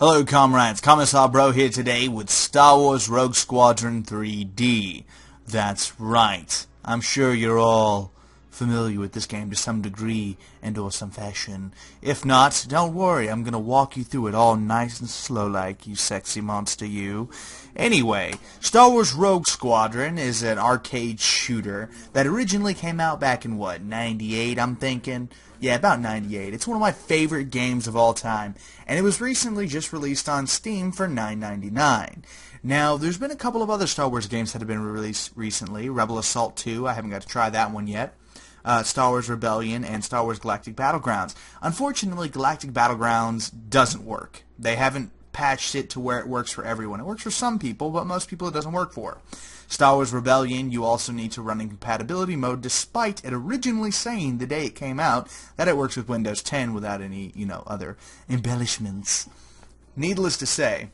Hello comrades, Commissar Bro here today with Star Wars Rogue Squadron 3D. That's right. I'm sure you're all familiar with this game to some degree and or some fashion. If not, don't worry, I'm gonna walk you through it all nice and slow like, you sexy monster you. Anyway, Star Wars Rogue Squadron is an arcade shooter that originally came out back in what, 98 I'm thinking? Yeah, about 98. It's one of my favorite games of all time, and it was recently just released on Steam for $9.99. Now, there's been a couple of other Star Wars games that have been released recently. Rebel Assault 2, I haven't got to try that one yet. Star Wars Rebellion, and Star Wars Galactic Battlegrounds. Unfortunately, Galactic Battlegrounds doesn't work. They haven't patched it to where it works for everyone. It works for some people, but most people it doesn't work for. Star Wars Rebellion, you also need to run in compatibility mode, despite it originally saying the day it came out that it works with Windows 10 without any, other embellishments. Needless to say,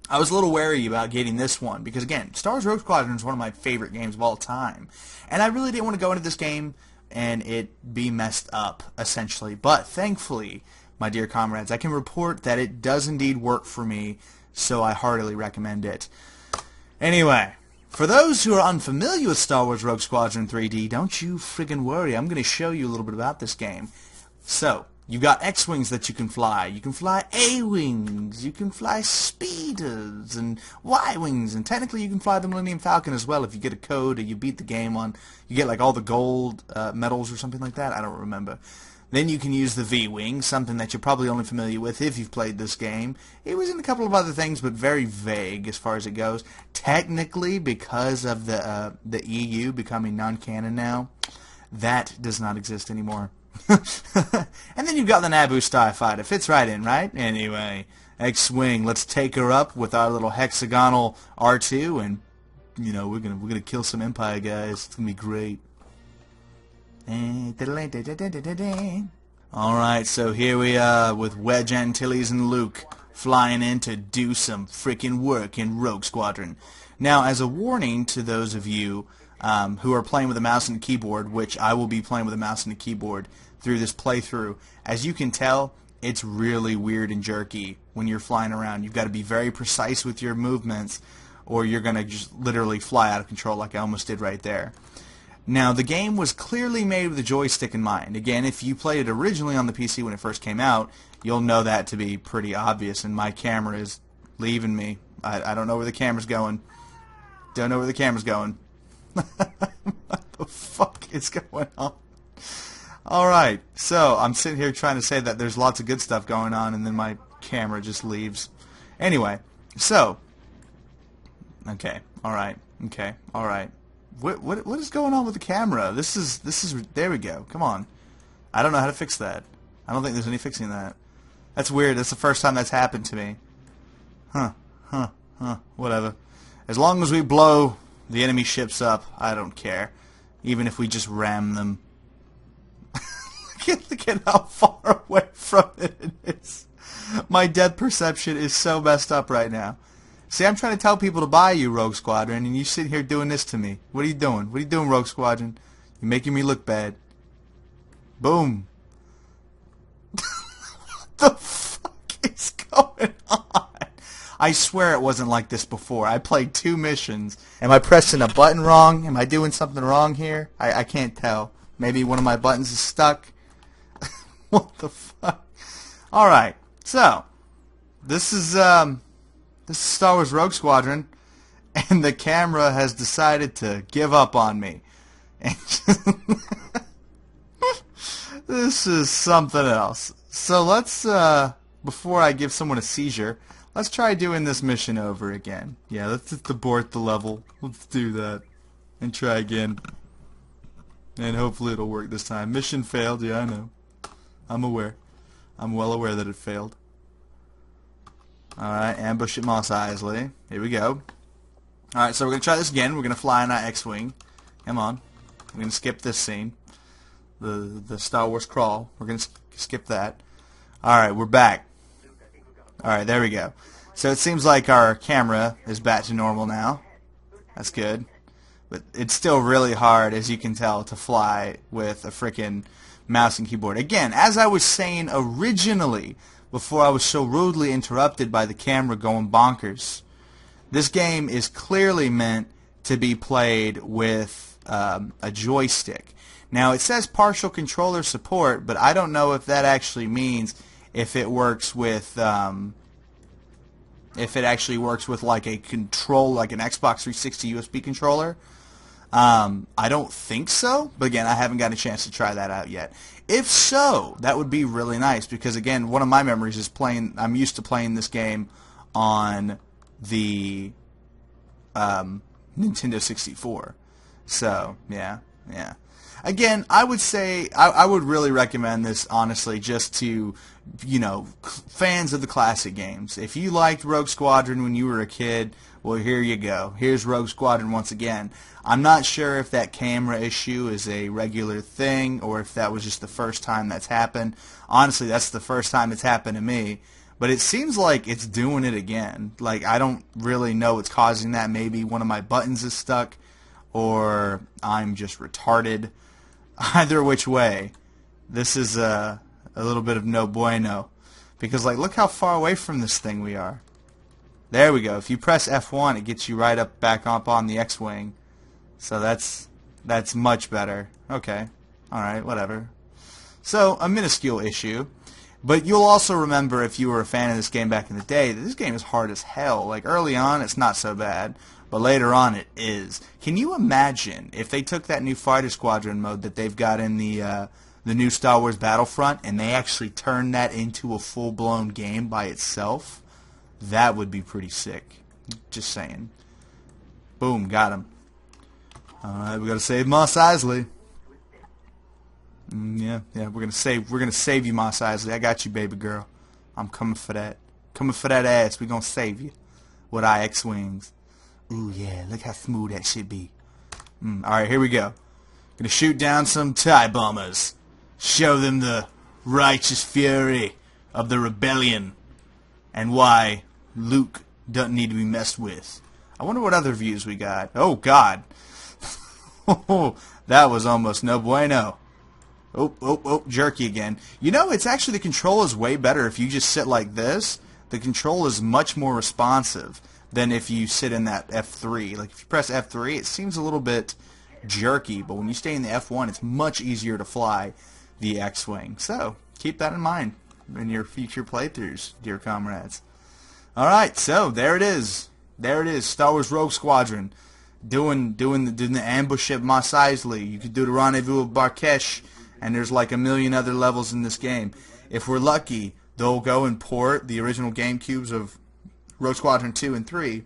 I was a little wary about getting this one, because again, Star Wars Rogue Squadron is one of my favorite games of all time, and I really didn't want to go into this game and it be messed up, essentially. But thankfully, my dear comrades, I can report that it does indeed work for me, so I heartily recommend it. Anyway, for those who are unfamiliar with Star Wars Rogue Squadron 3D, don't you friggin' worry, I'm going to show you a little bit about this game. So, you've got X-Wings that you can fly. You can fly A-Wings. You can fly Speeders and Y-Wings. And technically you can fly the Millennium Falcon as well if you get a code or you beat the game on... You get like all the gold medals or something like that. I don't remember. Then you can use the V-Wing, something that you're probably only familiar with if you've played this game. It was in a couple of other things, but very vague as far as it goes. Technically, because of the EU becoming non-canon now, that does not exist anymore. And then you've got the Naboo Starfighter. Fits right in, right? Anyway, X-Wing. Let's take her up with our little hexagonal R2, and we're gonna kill some Empire guys. It's gonna be great. Alright, so here we are with Wedge Antilles and Luke flying in to do some freaking work in Rogue Squadron. Now, as a warning to those of you who are playing with a mouse and a keyboard, which I will be playing with a mouse and a keyboard through this playthrough, as you can tell, it's really weird and jerky when you're flying around. You've got to be very precise with your movements, or you're going to just literally fly out of control like I almost did right there. Now, the game was clearly made with a joystick in mind. Again, if you played it originally on the PC when it first came out, you'll know that to be pretty obvious, and my camera is leaving me. I don't know where the camera's going. Don't know where the camera's going. What the fuck is going on? Alright, so I'm sitting here trying to say that there's lots of good stuff going on, and then my camera just leaves. Anyway, so... Okay, alright, okay, alright. What is going on with the camera? This is there we go. Come on. I don't know how to fix that. I don't think there's any fixing that. That's weird. That's the first time that's happened to me. Whatever. As long as we blow the enemy ships up, I don't care. Even if we just ram them. Look at how far away from it is. My depth perception is so messed up right now. See, I'm trying to tell people to buy you, Rogue Squadron, and you sit here doing this to me. What are you doing? What are you doing, Rogue Squadron? You're making me look bad. Boom. What the fuck is going on? I swear it wasn't like this before. I played 2 missions. Am I pressing a button wrong? Am I doing something wrong here? I can't tell. Maybe one of my buttons is stuck. What the fuck? Alright, so, this is Star Wars Rogue Squadron, and the camera has decided to give up on me. And this is something else. So let's, before I give someone a seizure, let's try doing this mission over again. Yeah, let's just abort the level. Let's do that. And try again. And hopefully it'll work this time. Mission failed, yeah, I know. I'm aware. I'm well aware that it failed. Alright, ambush at Mos Eisley. Here we go. Alright, so we're going to try this again. We're going to fly in our X-Wing. Come on. We're going to skip this scene. The Star Wars crawl. We're going to skip that. Alright, we're back. Alright, there we go. So it seems like our camera is back to normal now. That's good. But it's still really hard, as you can tell, to fly with a frickin' mouse and keyboard. Again, as I was saying originally, before I was so rudely interrupted by the camera going bonkers. This game is clearly meant to be played with a joystick. Now it says partial controller support, but I don't know if that actually means if it works with like a control, like an Xbox 360 USB controller. I don't think so, but again, I haven't got a chance to try that out yet. If so, that would be really nice, because again, one of my memories is I'm used to playing this game on the Nintendo 64. So, yeah. Again, I would say, I would really recommend this, honestly, just to, fans of the classic games. If you liked Rogue Squadron when you were a kid, well, here you go. Here's Rogue Squadron once again. I'm not sure if that camera issue is a regular thing or if that was just the first time that's happened. Honestly, that's the first time it's happened to me. But it seems like it's doing it again. Like, I don't really know what's causing that. Maybe one of my buttons is stuck or I'm just retarded. Either which way, this is a little bit of no bueno. Because, like, look how far away from this thing we are. There we go. If you press F1, it gets you right up back up on the X-Wing. So that's much better. Okay. Alright, whatever. So, a minuscule issue. But you'll also remember, if you were a fan of this game back in the day, that this game is hard as hell. Like, early on, it's not so bad. But later on, it is. Can you imagine if they took that new Fighter Squadron mode that they've got in the new Star Wars Battlefront and they actually turned that into a full-blown game by itself? That would be pretty sick. Just saying. Boom, got him. Alright, we gotta save Mos Eisley. Yeah, we're gonna save you, Mos Eisley. I got you, baby girl. I'm coming for that. Coming for that ass. We gonna save you with our X-Wings. Ooh, yeah, look how smooth that should be. Alright, here we go. Gonna shoot down some TIE bombers. Show them the righteous fury of the rebellion. And why Luke doesn't need to be messed with. I wonder what other views we got. Oh, God. That was almost no bueno. Oh, jerky again. It's actually, the control is way better if you just sit like this. The control is much more responsive than if you sit in that F3. Like, if you press F3, it seems a little bit jerky, but when you stay in the F1, it's much easier to fly the X-Wing. So, keep that in mind in your future playthroughs, dear comrades. Alright, so, there it is. There it is, Star Wars Rogue Squadron. Doing the ambush at Mos Eisley. You could do the rendezvous of Barkesh, and there's like a million other levels in this game. If we're lucky, they'll go and port the original GameCubes of Rogue Squadron 2 and 3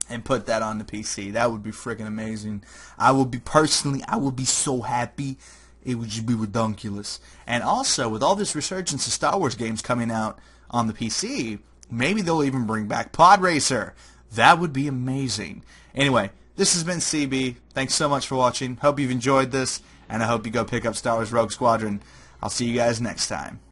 and put that on the PC. That would be freaking amazing. I would be so happy. It would just be redonkulous. And also, with all this resurgence of Star Wars games coming out on the PC, maybe they'll even bring back Pod Racer. That would be amazing. Anyway, this has been CB. Thanks so much for watching. Hope you've enjoyed this, and I hope you go pick up Star Wars Rogue Squadron. I'll see you guys next time.